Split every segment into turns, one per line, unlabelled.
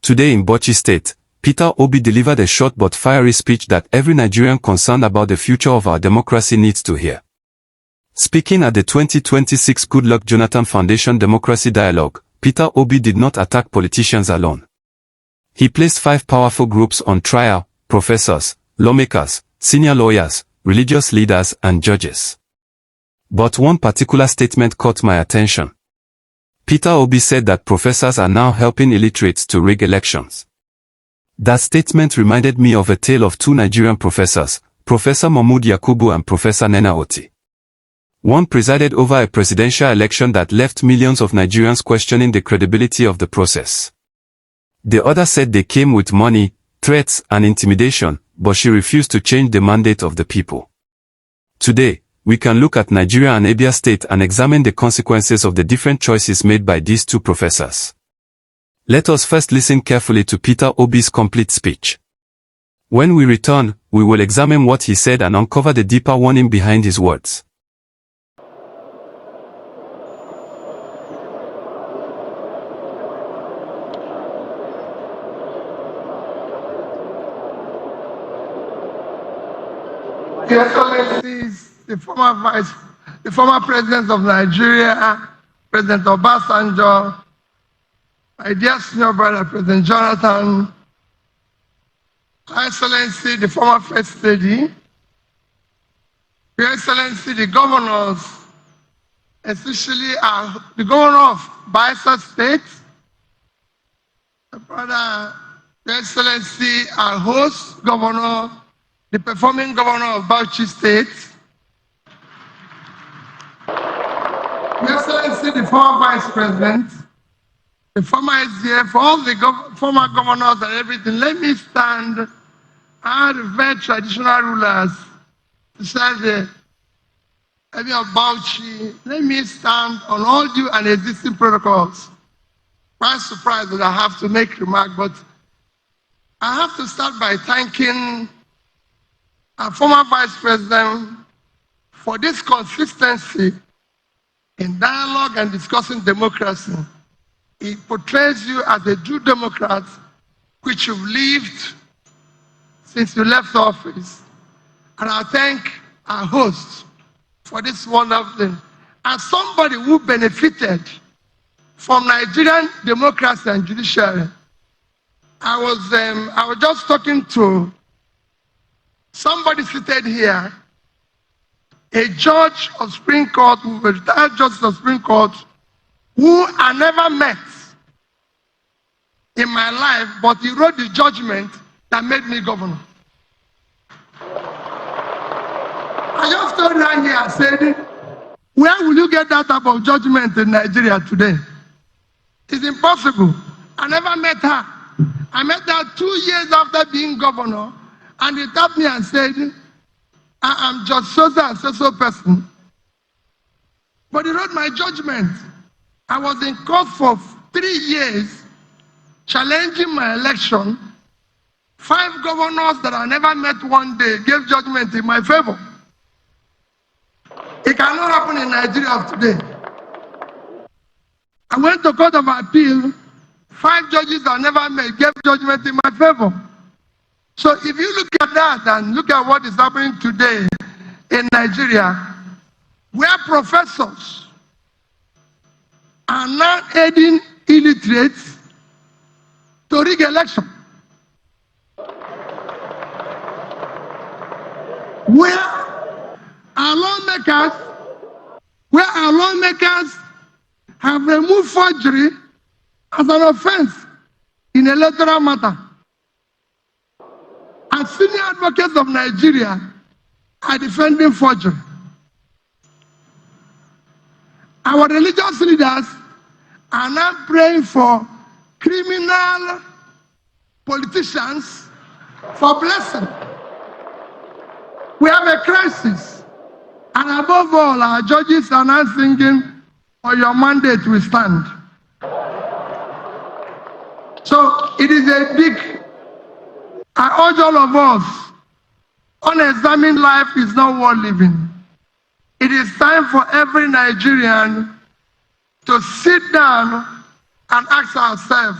Today in Bauchi State, Peter Obi delivered a short but fiery speech that every Nigerian concerned about the future of our democracy needs to hear. Speaking at the 2026 Goodluck Jonathan Foundation Democracy Dialogue, Peter Obi did not attack politicians alone. He placed 5 powerful groups on trial: professors, lawmakers, senior lawyers, religious leaders, and judges. But one particular statement caught my attention. Peter Obi said that professors are now helping illiterates to rig elections. That statement reminded me of a tale of 2 Nigerian professors, Professor Mahmood Yakubu and Professor Nnenna Oti. One presided over a presidential election that left millions of Nigerians questioning the credibility of the process. The other said they came with money, threats, and intimidation, but she refused to change the mandate of the people. Today, we can look at Nigeria and Abia State and examine the consequences of the different choices made by these 2 professors. Let us first listen carefully to Peter Obi's complete speech. When we return, we will examine what he said and uncover the deeper warning behind his words.
Your Excellencies, the former President of Nigeria, President Obasanjo, my dear senior brother, President Jonathan, Your Excellency, the former First Lady, Your Excellency, the governors, especially the governor of Abia State, my brother, Your Excellency, our host governor, the performing governor of Bauchi State, Your Excellency, the former Vice President, the former SDF, all the former governors and everything, let me stand and the very traditional rulers, besides the Emir of Bauchi, let me stand on all due and existing protocols. I'm surprised that I have to make remark, but I have to start by thanking our former Vice President for this consistency in dialogue and discussing democracy. It portrays you as a true Democrat, which you've lived since you left office. And I thank our host for this wonderful thing. As somebody who benefited from Nigerian democracy and judiciary, I was just talking to somebody seated here, a judge of Supreme Court, a retired judge of Supreme Court, who I never met in my life, but he wrote the judgment that made me governor. I just stood down here and said, where will you get that type of judgment in Nigeria today? It's impossible. I never met her. I met her 2 years after being governor, and he tapped me and said, I am just so and so person. But he wrote my judgment. I was in court for 3 years, challenging my election. 5 governors that I never met one day gave judgment in my favor. It cannot happen in Nigeria of today. I went to Court of Appeal. 5 judges I never met gave judgment in my favor. So if you look at that and look at what is happening today in Nigeria, where professors are now aiding illiterates to rig election, where our lawmakers have removed forgery as an offense in electoral matter. And senior advocates of Nigeria are defending forgery. Our religious leaders are now praying for criminal politicians for blessing. We have a crisis. And above all, our judges are now singing, "For your mandate we stand." So it is a big, I urge all of us, unexamined life is not worth living. It is time for every Nigerian to sit down and ask ourselves,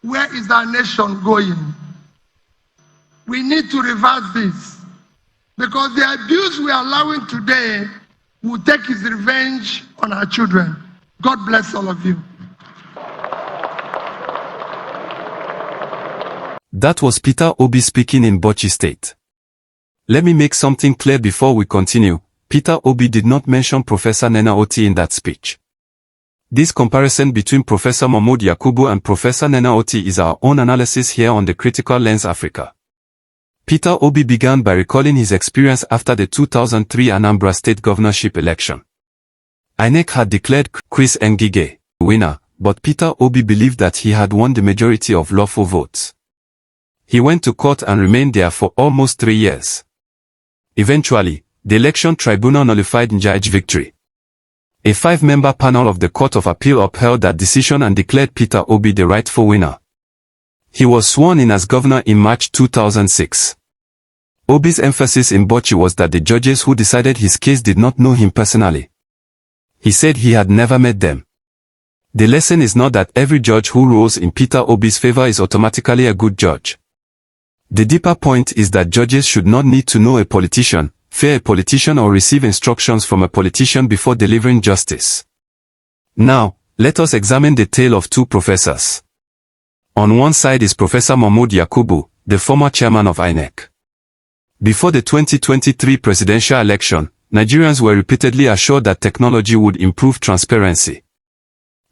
Where is our nation going? We need to reverse this, because the abuse we are allowing today will take its revenge on our children. God bless all of you.
That was Peter Obi speaking in Bauchi State. Let me make something clear before we continue. Peter Obi did not mention Professor Nnenna Oti in that speech. This comparison between Professor Mahmood Yakubu and Professor Nnenna Oti is our own analysis here on the Critical Lens Africa. Peter Obi began by recalling his experience after the 2003 Anambra State governorship election. INEC had declared Chris Ngige the winner, but Peter Obi believed that he had won the majority of lawful votes. He went to court and remained there for almost 3 years. Eventually, the election tribunal nullified Nja's victory. A 5-member panel of the Court of Appeal upheld that decision and declared Peter Obi the rightful winner. He was sworn in as governor in March 2006. Obi's emphasis in Bauchi was that the judges who decided his case did not know him personally. He said he had never met them. The lesson is not that every judge who rules in Peter Obi's favor is automatically a good judge. The deeper point is that judges should not need to know a politician, fear a politician, or receive instructions from a politician before delivering justice. Now, let us examine the tale of two professors. On one side is Professor Mahmood Yakubu, the former chairman of INEC. Before the 2023 presidential election, Nigerians were repeatedly assured that technology would improve transparency.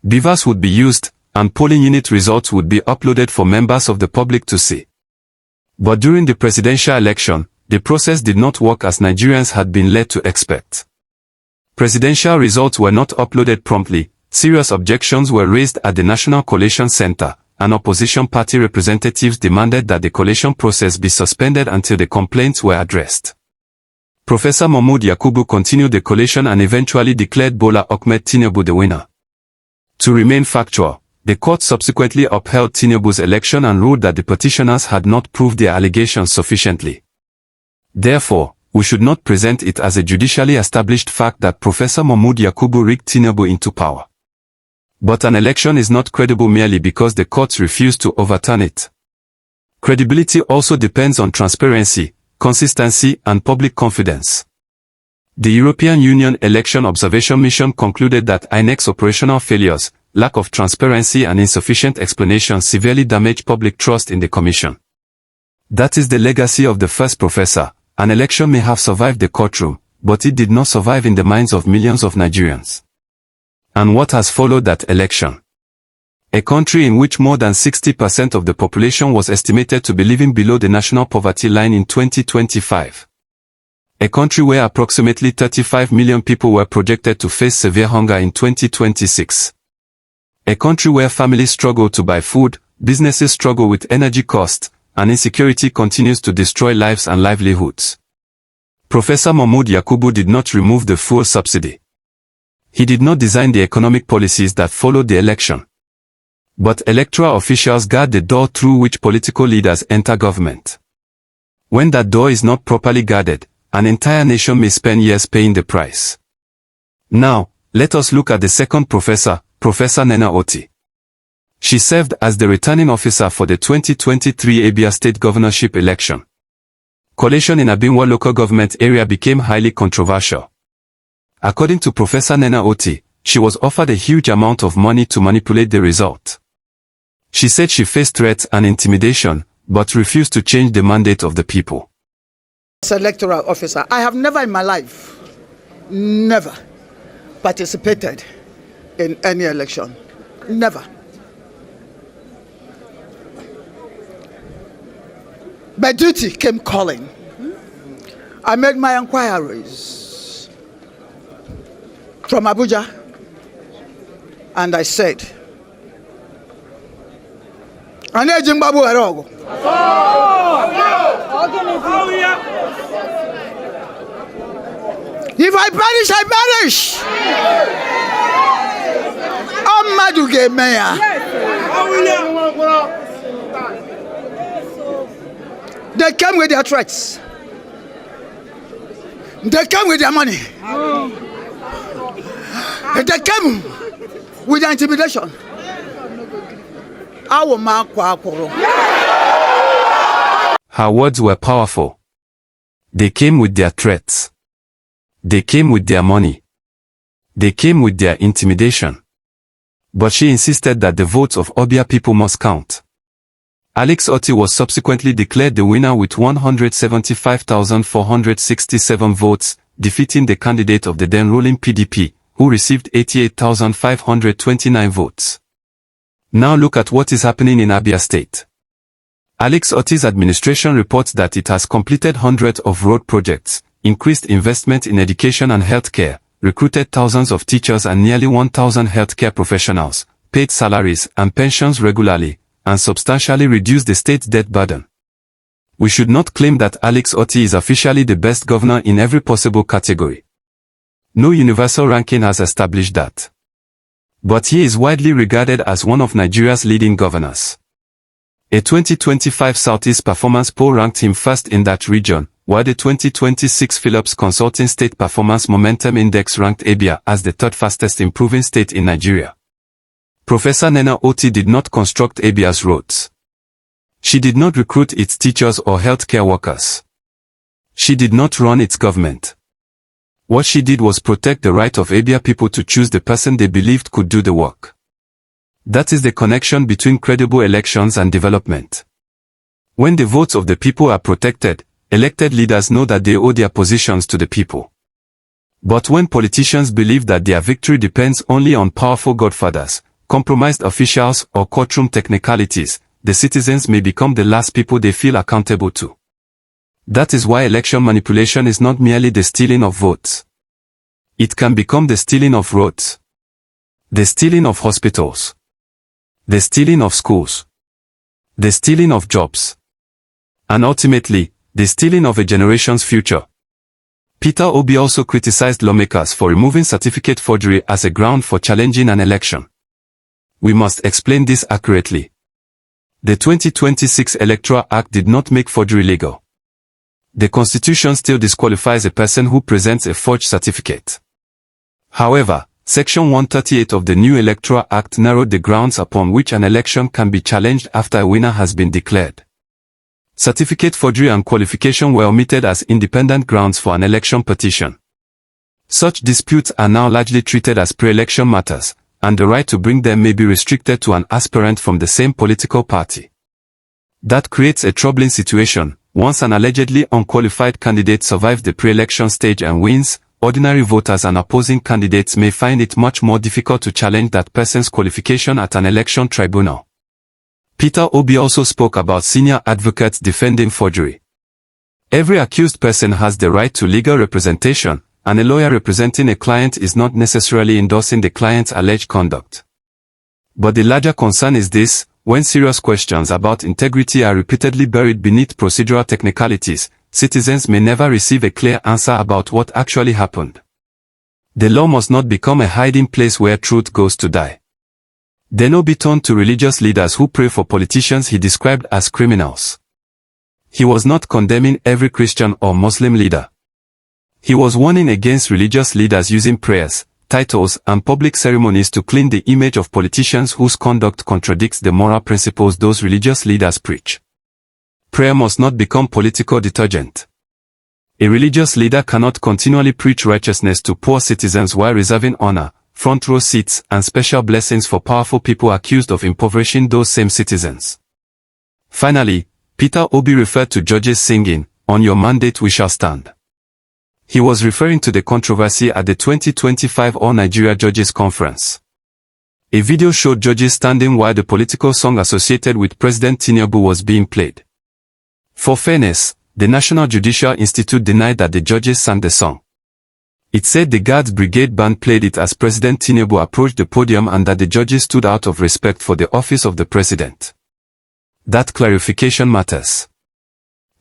Beavers would be used, and polling unit results would be uploaded for members of the public to see. But during the presidential election, the process did not work as Nigerians had been led to expect. Presidential results were not uploaded promptly, serious objections were raised at the National Collation Center, and opposition party representatives demanded that the collation process be suspended until the complaints were addressed. Professor Mahmood Yakubu continued the collation and eventually declared Bola Ahmed Tinubu the winner. To remain factual, the court subsequently upheld Tinubu's election and ruled that the petitioners had not proved their allegations sufficiently. Therefore, we should not present it as a judicially established fact that Professor Mahmood Yakubu rigged Tinubu into power. But an election is not credible merely because the courts refuse to overturn it. Credibility also depends on transparency, consistency, and public confidence. The European Union Election Observation Mission concluded that INEC's operational failures, lack of transparency, and insufficient explanation severely damage public trust in the Commission. That is the legacy of the first professor. An election may have survived the courtroom, but it did not survive in the minds of millions of Nigerians. And what has followed that election? A country in which more than 60% of the population was estimated to be living below the national poverty line in 2025. A country where approximately 35 million people were projected to face severe hunger in 2026. A country where families struggle to buy food, businesses struggle with energy costs, and insecurity continues to destroy lives and livelihoods. Professor Mahmood Yakubu did not remove the fuel subsidy. He did not design the economic policies that followed the election. But electoral officials guard the door through which political leaders enter government. When that door is not properly guarded, an entire nation may spend years paying the price. Now, let us look at the second professor, Professor Nnenna Oti. She served as the returning officer for the 2023 Abia State governorship election. Collation in Abinwa local government area became highly controversial. According to Professor Nnenna Oti, she was offered a huge amount of money to manipulate the result. She said she faced threats and intimidation, but refused to change the mandate of the people.
As an electoral officer, I have never in my life, never participated in any election. Never. My duty came calling. I made my inquiries from Abuja, and I said, if I perish, I perish. Amaduge Meya. They came with their threats. They came with their money. They came with their intimidation.
Her words were powerful. They came with their threats. They came with their money. They came with their intimidation. But she insisted that the votes of Abia people must count. Alex Oti was subsequently declared the winner with 175,467 votes, defeating the candidate of the then ruling PDP, who received 88,529 votes. Now look at what is happening in Abia State. Alex Oti's administration reports that it has completed hundreds of road projects, increased investment in education and healthcare, recruited thousands of teachers and nearly 1,000 healthcare professionals, paid salaries and pensions regularly, and substantially reduced the state's debt burden. We should not claim that Alex Oti is officially the best governor in every possible category. No universal ranking has established that. But he is widely regarded as one of Nigeria's leading governors. A 2025 Southeast Performance Poll ranked him first in that region, while the 2026 Phillips Consulting State Performance Momentum Index ranked Abia as the third fastest improving state in Nigeria. Professor Nnenna Oti did not construct Abia's roads. She did not recruit its teachers or healthcare workers. She did not run its government. What she did was protect the right of Abia people to choose the person they believed could do the work. That is the connection between credible elections and development. When the votes of the people are protected, elected leaders know that they owe their positions to the people. But when politicians believe that their victory depends only on powerful godfathers, compromised officials, or courtroom technicalities, the citizens may become the last people they feel accountable to. That is why election manipulation is not merely the stealing of votes. It can become the stealing of roads, the stealing of hospitals, the stealing of schools, the stealing of jobs, and ultimately, the stealing of a generation's future. Peter Obi also criticized lawmakers for removing certificate forgery as a ground for challenging an election. We must explain this accurately. The 2026 Electoral Act did not make forgery legal. The Constitution still disqualifies a person who presents a forged certificate. However, Section 138 of the new Electoral Act narrowed the grounds upon which an election can be challenged after a winner has been declared. Certificate forgery and qualification were omitted as independent grounds for an election petition. Such disputes are now largely treated as pre-election matters, and the right to bring them may be restricted to an aspirant from the same political party. That creates a troubling situation. Once an allegedly unqualified candidate survives the pre-election stage and wins, ordinary voters and opposing candidates may find it much more difficult to challenge that person's qualification at an election tribunal. Peter Obi also spoke about senior advocates defending forgery. Every accused person has the right to legal representation, and a lawyer representing a client is not necessarily endorsing the client's alleged conduct. But the larger concern is this: when serious questions about integrity are repeatedly buried beneath procedural technicalities, citizens may never receive a clear answer about what actually happened. The law must not become a hiding place where truth goes to die. Then Obi turned to religious leaders who pray for politicians he described as criminals. He was not condemning every Christian or Muslim leader. He was warning against religious leaders using prayers, titles, and public ceremonies to clean the image of politicians whose conduct contradicts the moral principles those religious leaders preach. Prayer must not become political detergent. A religious leader cannot continually preach righteousness to poor citizens while reserving honor, front row seats, and special blessings for powerful people accused of impoverishing those same citizens. Finally, Peter Obi referred to judges singing, "On your mandate we shall stand." He was referring to the controversy at the 2025 All Nigeria Judges Conference. A video showed judges standing while the political song associated with President Tinubu was being played. For fairness, the National Judicial Institute denied that the judges sang the song. It said the Guards Brigade Band played it as President Tinubu approached the podium and that the judges stood out of respect for the office of the president. That clarification matters.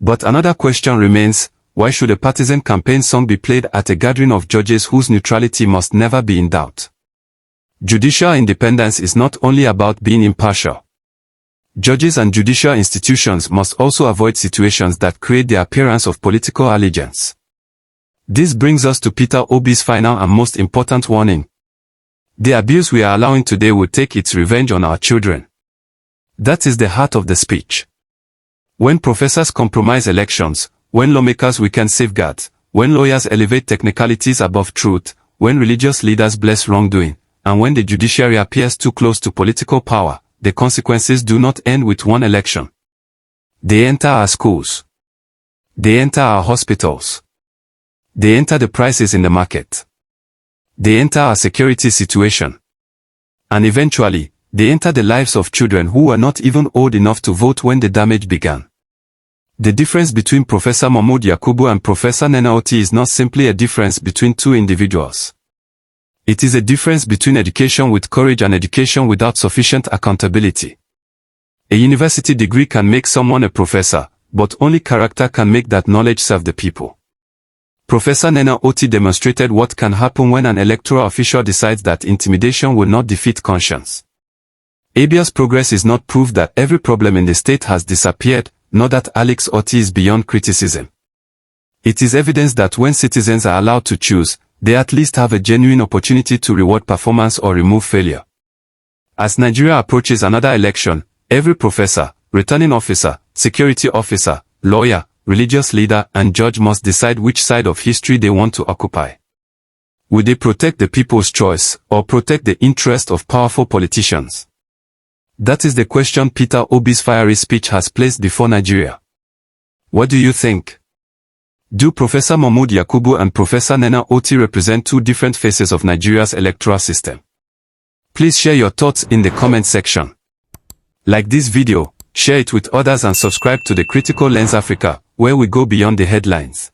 But another question remains: why should a partisan campaign song be played at a gathering of judges whose neutrality must never be in doubt? Judicial independence is not only about being impartial. Judges and judicial institutions must also avoid situations that create the appearance of political allegiance. This brings us to Peter Obi's final and most important warning. The abuse we are allowing today will take its revenge on our children. That is the heart of the speech. When professors compromise elections, when lawmakers weaken safeguards, when lawyers elevate technicalities above truth, when religious leaders bless wrongdoing, and when the judiciary appears too close to political power, the consequences do not end with one election. They enter our schools. They enter our hospitals. They enter the prices in the market. They enter our security situation. And eventually, they enter the lives of children who were not even old enough to vote when the damage began. The difference between Professor Mahmood Yakubu and Professor Nnenna Oti is not simply a difference between two individuals. It is a difference between education with courage and education without sufficient accountability. A university degree can make someone a professor, but only character can make that knowledge serve the people. Professor Nnenna Oti demonstrated what can happen when an electoral official decides that intimidation will not defeat conscience. Abia's progress is not proof that every problem in the state has disappeared, nor that Alex Oti is beyond criticism. It is evidence that when citizens are allowed to choose, they at least have a genuine opportunity to reward performance or remove failure. As Nigeria approaches another election, every professor, returning officer, security officer, lawyer, religious leader, and judge must decide which side of history they want to occupy. Will they protect the people's choice, or protect the interest of powerful politicians? That is the question Peter Obi's fiery speech has placed before Nigeria. What do you think? Do Professor Mahmood Yakubu and Professor Nnenna Oti represent two different faces of Nigeria's electoral system? Please share your thoughts in the comment section. Like this video, share it with others and subscribe to the Critical Lens Africa, where we go beyond the headlines.